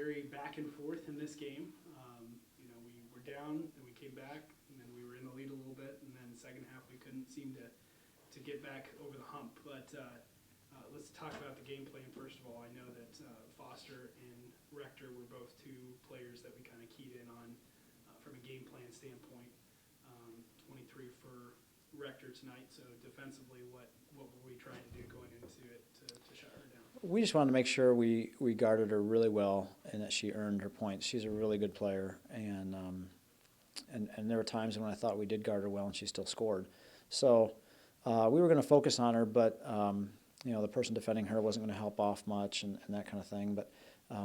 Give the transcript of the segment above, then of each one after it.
very back and forth in this game. We were down, then we came back, and then we were in the lead a little bit, and then the second half we couldn't seem to get back over the hump. But let's talk about the game plan first of all. I know that Foster and Rector were both two players that we kind of keyed in on from a game plan standpoint. 23 for Rector tonight. So defensively, what were we trying to do going into it to shut her down? We just wanted to make sure we guarded her really well and that she earned her points. She's a really good player, and there were times when I thought we did guard her well and she still scored. So we were going to focus on her, but the person defending her wasn't going to help off much and that kind of thing. But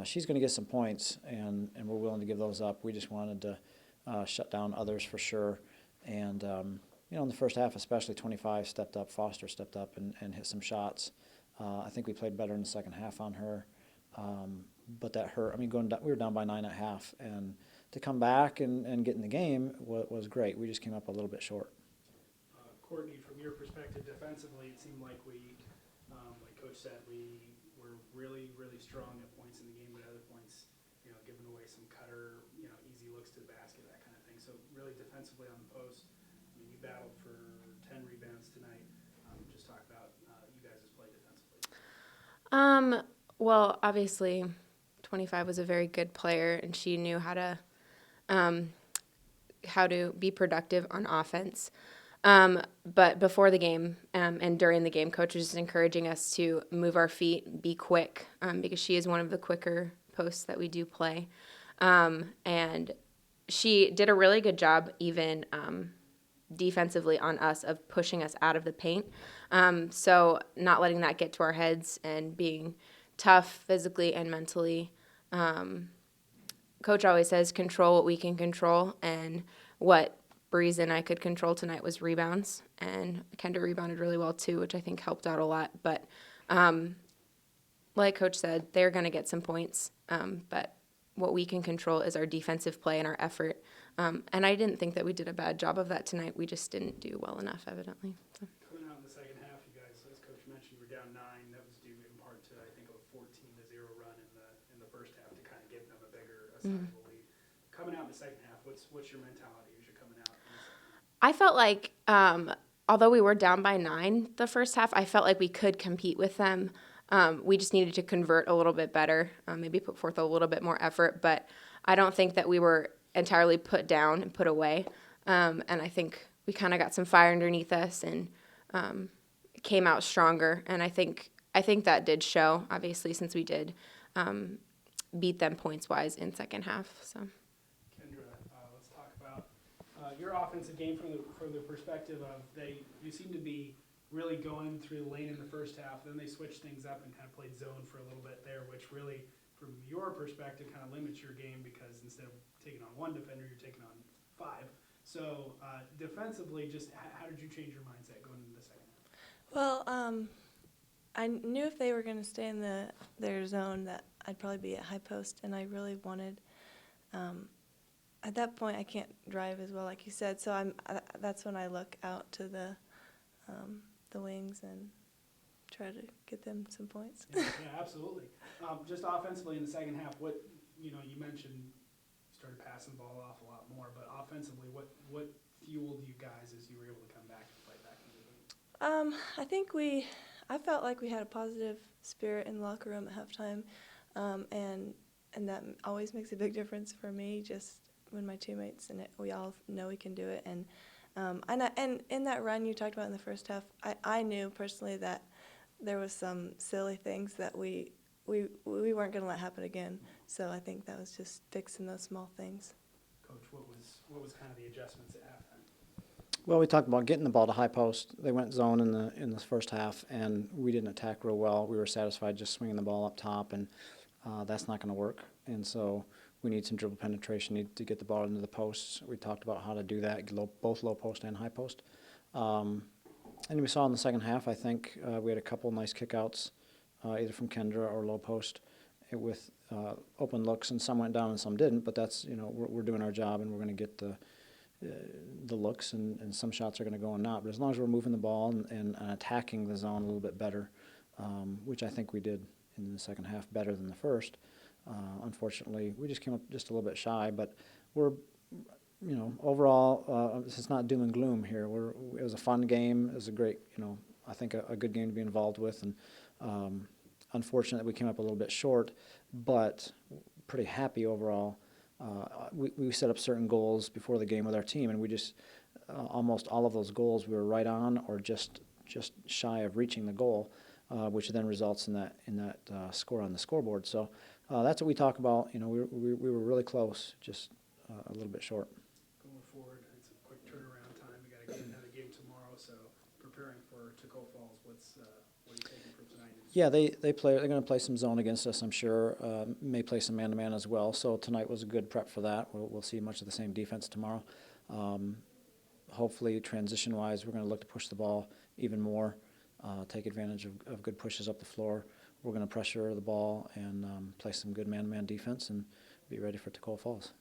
she's going to get some points, and we're willing to give those up. We just wanted to shut down others for sure. And, in the first half especially, 25 stepped up, Foster stepped up and hit some shots. I think we played better in the second half on her. But that hurt. I mean, we were down by 9 at half. And to come back and get in the game was great. We just came up a little bit short. Kourtney, from your perspective defensively, it seemed like like Coach said, we were really, really strong at points in the game, but at other points, giving away some cutter, easy looks to the basket, that kind of thing. So really defensively on the post, you battled for 10 rebounds tonight. Just talk about you guys' play defensively. Well, obviously, 25 was a very good player, and she knew how to be productive on offense. But before the game and during the game, Coach was just encouraging us to move our feet, be quick, because she is one of the quicker posts that we do play. And she did a really good job even defensively on us of pushing us out of the paint. So not letting that get to our heads and being tough physically and mentally. Coach always says control what we can control, and what Breeze and I could control tonight was rebounds, and Kendra rebounded really well too, which I think helped out a lot. But like Coach said, they're going to get some points, but what we can control is our defensive play and our effort. And I didn't think that we did a bad job of that tonight. We just didn't do well enough, evidently. So. Coming out in the second half, you guys, as Coach mentioned, were down 9. That was due in part to, I think, a 14-0 run in the first half to kind of give them a bigger, sizable lead. Coming out in the second half, what's your mentality as you're coming out in the second half? I felt like, although we were down by 9 the first half, I felt like we could compete with them. We just needed to convert a little bit better, maybe put forth a little bit more effort. But I don't think that we were entirely put down and put away. And I think we kind of got some fire underneath us and came out stronger. And I think that did show, obviously, since we did beat them points-wise in second half. So. Kendra, let's talk about your offensive game from the perspective of you seem to be really going through the lane in the first half. Then they switched things up and kind of played zone for a little bit there, which really, from your perspective, kind of limits your game because instead of taking on one defender, you're taking on 5. So defensively, just how did you change your mindset going into the second half? Well, I knew if they were going to stay in their zone that I'd probably be at high post, and I really wanted. At that point, I can't drive as well, like you said. So that's when I look out to the wings and try to get them some points. Yeah, absolutely. Just offensively in the second half, you mentioned you started passing the ball off a lot more, but offensively, what fueled you guys as you were able to come back and play back into the game? I think I felt like we had a positive spirit in the locker room at halftime, and that always makes a big difference for me. Just when my teammates and we all know we can do it, and in that run you talked about in the first half, I knew personally that there was some silly things that we weren't going to let happen again. So I think that was just fixing those small things. Coach, what was kind of the adjustments at halftime? Well, we talked about getting the ball to high post. They went zone in the first half, and we didn't attack real well. We were satisfied just swinging the ball up top, and that's not going to work. And so we need some dribble penetration, need to get the ball into the posts. We talked about how to do that, both low post and high post. And we saw in the second half, I think, we had a couple nice kickouts, either from Kendra or low post, with open looks, and some went down and some didn't. But that's, we're doing our job, and we're going to get the looks, and some shots are going to go and not. But as long as we're moving the ball and attacking the zone a little bit better, which I think we did in the second half better than the first, Unfortunately, we just came up just a little bit shy, but we're, overall, this is not doom and gloom here. It was a fun game. It was a great, I think a good game to be involved with, and unfortunate we came up a little bit short, but pretty happy overall. We set up certain goals before the game with our team, and we just almost all of those goals we were right on or just shy of reaching the goal, which then results in that score on the scoreboard. So that's what we talk about. We were really close, just a little bit short. Going forward, it's a quick turnaround time. We got to get another game tomorrow, so preparing for Tacoma Falls. What are you taking for tonight? Yeah, they're going to play some zone against us, I'm sure. May play some man-to-man as well. So tonight was a good prep for that. We'll see much of the same defense tomorrow. Hopefully, transition-wise, we're going to look to push the ball even more, take advantage of good pushes up the floor. We're going to pressure the ball and play some good man-to-man defense and be ready for Tacoma Falls.